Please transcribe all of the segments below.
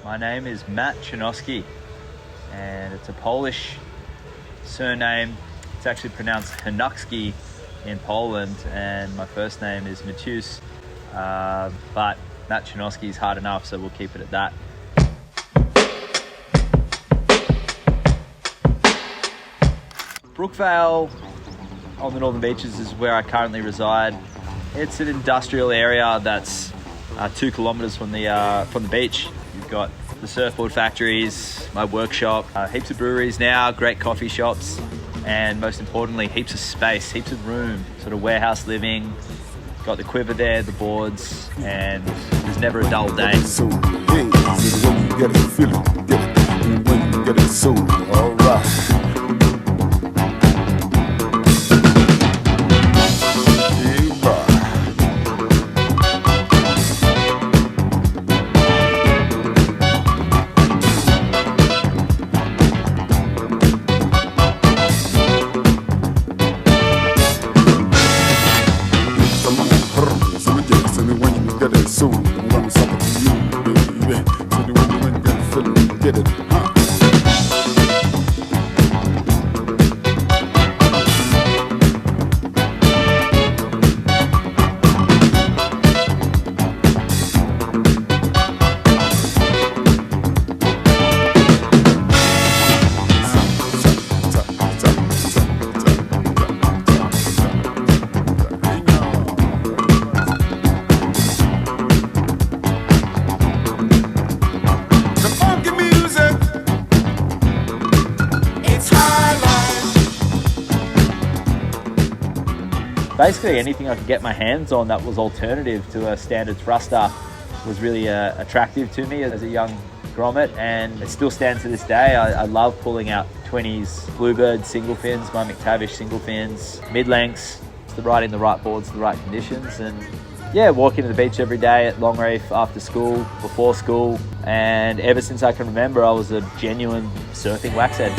My name is Matt Chojnacki, and it's a Polish surname. It's actually pronounced Chojnacki in Poland, and my first name is Mctavish, but Matt Chojnacki is hard enough, so we'll keep it at that. Brookvale on the northern beaches is where I currently reside. It's an industrial area that's 2 kilometres from the beach. You've got the surfboard factories, my workshop, heaps of breweries now, great coffee shops, and most importantly, heaps of space, heaps of room, sort of warehouse living. Got the quiver there, the boards, and there's never a dull day. So, hey, when you get it, feel it, get it. When you get it, so, all right. Basically anything I could get my hands on that was alternative to a standard thruster was really attractive to me as a young grommet, and it still stands to this day. I love pulling out 20s Bluebird single fins, Bob McTavish single fins, mid-lengths, riding the right boards, the right conditions, and yeah, walking to the beach every day at Long Reef after school, before school, and ever since I can remember I was a genuine surfing waxhead.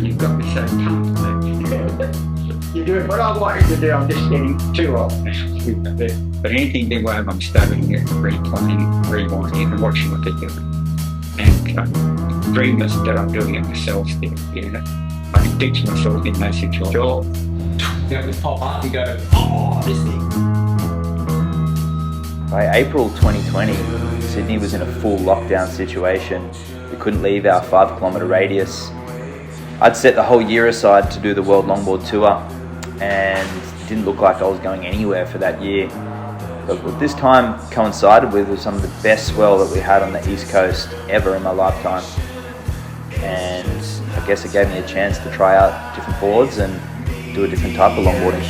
You've got me so tough, mate. You're doing what I wanted to do, I'm just getting too old now. But anything big wave, I'm studying it, replaying, rewinding, and watching what they're doing. And dreamless that I'm doing it myself still, you know. I can teach myself in those situations. Sure. You have to pop up and go, oh, this thing. By April 2020, Sydney was in a full lockdown situation. We couldn't leave our 5 kilometre radius. I'd set the whole year aside to do the World Longboard Tour, and it didn't look like I was going anywhere for that year. But what this time coincided with was some of the best swell that we had on the East Coast ever in my lifetime. And I guess it gave me a chance to try out different boards and do a different type of longboarding.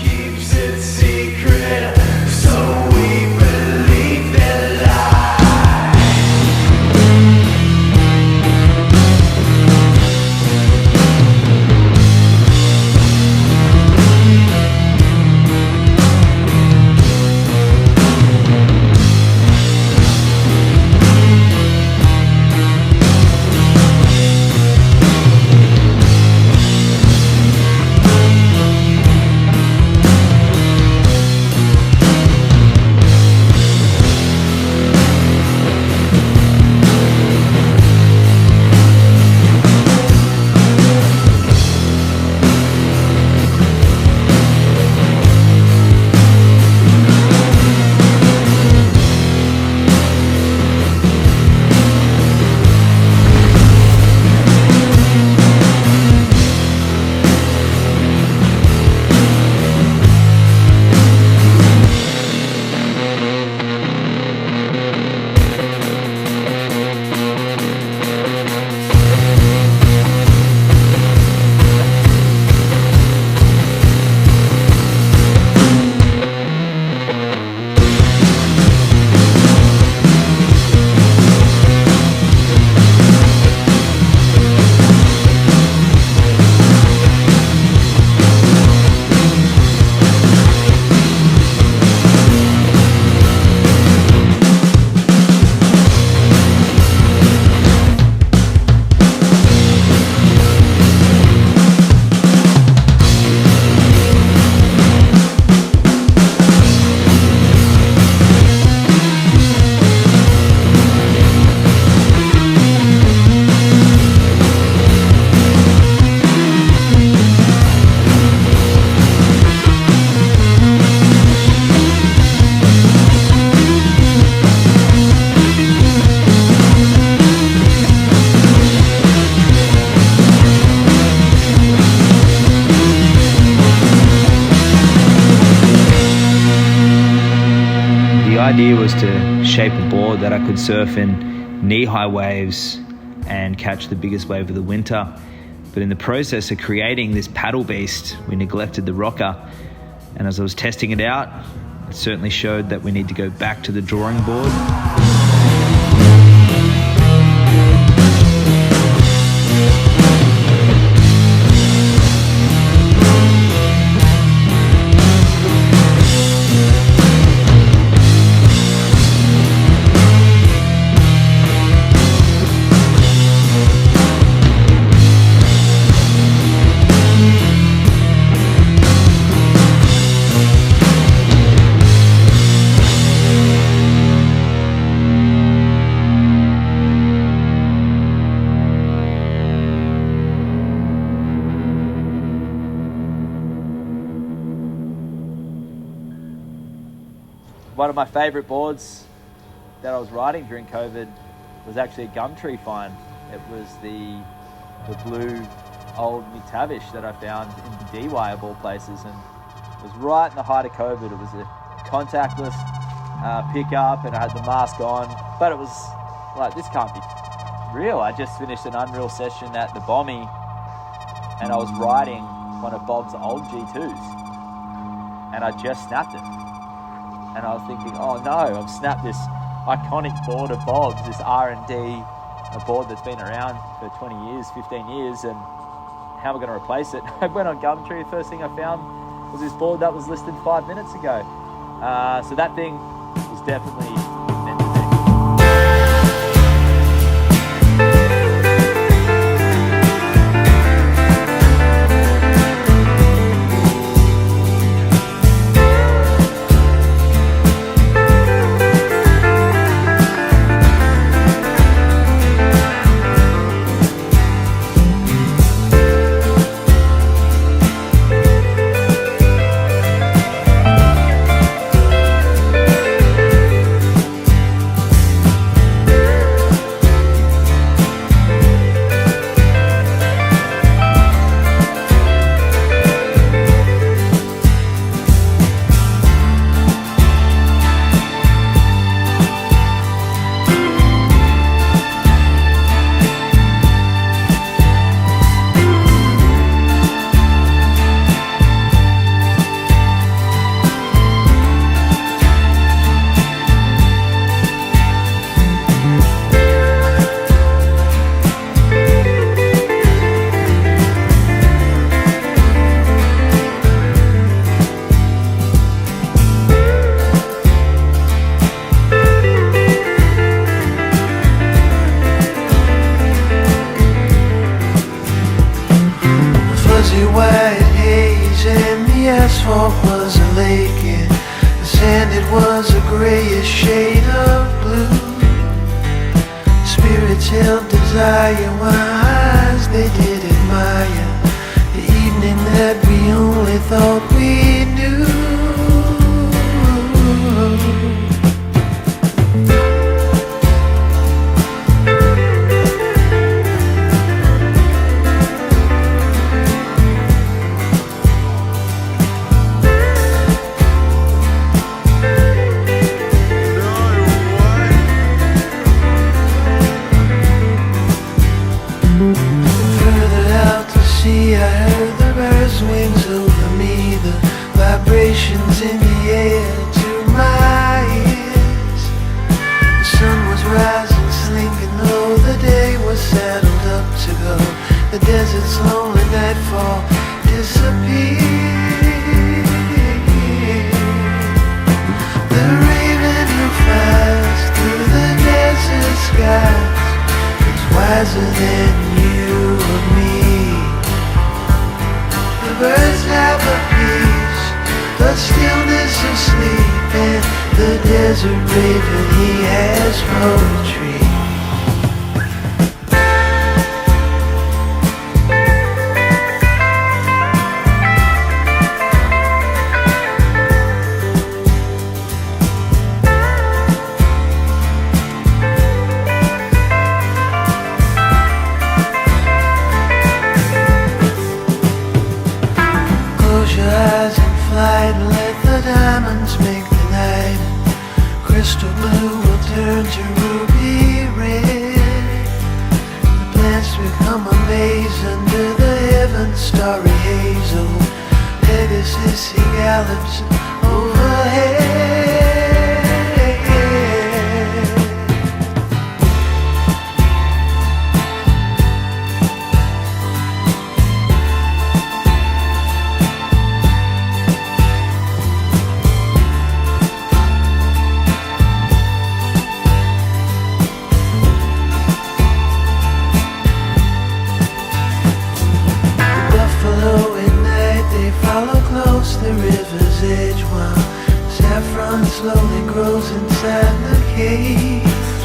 The idea was to shape a board that I could surf in knee-high waves and catch the biggest wave of the winter. But in the process of creating this paddle beast, we neglected the rocker. And as I was testing it out, it certainly showed that we need to go back to the drawing board. One of my favourite boards that I was riding during COVID was actually a Gumtree find. It was the blue old McTavish that I found in DY of all places, and it was right in the height of COVID. It was a contactless pickup, and I had the mask on, but it was like, this can't be real. I just finished an Unreal session at the Bommy, and I was riding one of Bob's old G2s, and I just snapped it. And I was thinking, oh no, I've snapped this iconic board of Bob's, this R&D, a board that's been around for 20 years, 15 years, and how am I going to replace it? I went on Gumtree, the first thing I found was this board that was listed 5 minutes ago. So that thing was definitely meant to be. asphalt was a lake and the sand, it was a grayish shade of blue. Spirits held desire while eyes they did admire the evening that we only thought we knew. I heard the birds' wings over me, the vibrations in the air to my ears. The sun was rising, slinking low, the day was saddled up to go. The desert's lonely nightfall disappeared. The raven who flies through the desert skies is wiser than you or me. The birds have a peace, but stillness of sleep, and the desert raven, he has poetry. Close your eyes and flight, and let the diamonds make the night. Crystal blue will turn to ruby red. The plants become a maze under the heaven's starry haze. Oh, Pegasus, he gallops overhead. The river's edge while saffron slowly grows inside the caves.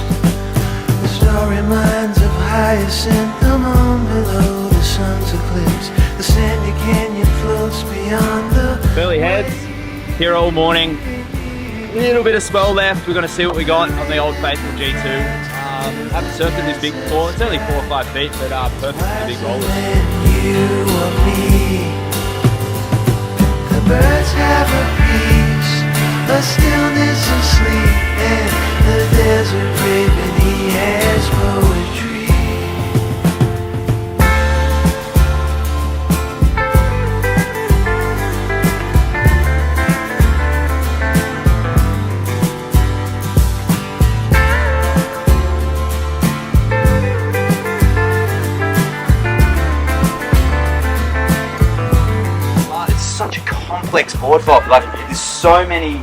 The starry minds of hyacinth, the moon below the sun's eclipse. The sandy canyon floats beyond the Burley Heads, here all morning. little bit of swell left. We're going to see what we got on the old faithful G2. Haven't surfed it this big before. It's only 4 or 5 feet, but perfect for big rollers. You or me, the birds have a peace, a stillness of sleep, and the desert raven, he has poetry. Such a complex board fob. Like, there's so many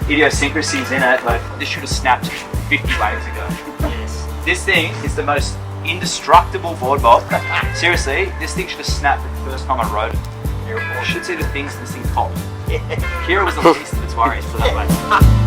idiosyncrasies in it. Like, this should have snapped 50 waves ago. This thing is the most indestructible board fob. Seriously, this thing should have snapped the first time I rode it. You should see the things this thing popped. Kira was the least of its worries for that way.